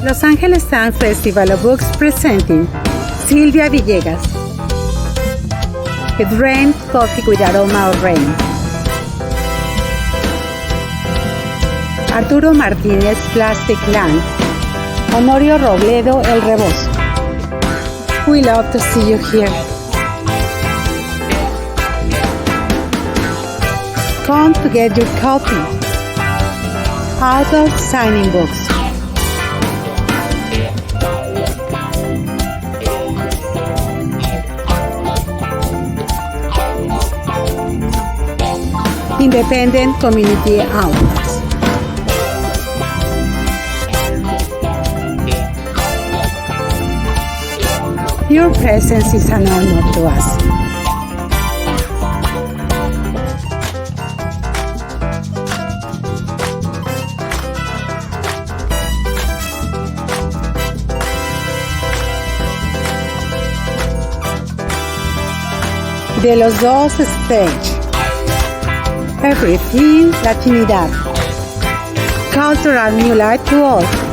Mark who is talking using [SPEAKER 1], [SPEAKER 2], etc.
[SPEAKER 1] Los Angeles Sound Festival of Books presenting Silviha Villegas with Rain Coffee with Aroma of Rain. Arturo Martínez Plastic Land. Honorio Robledo El Rebozo. We love to see you here. Come to get your copy. Author signing books. Independent community outlets. Your presence is an honor to us. De los dos stage. Everything Latinidad. Cultural new life to all.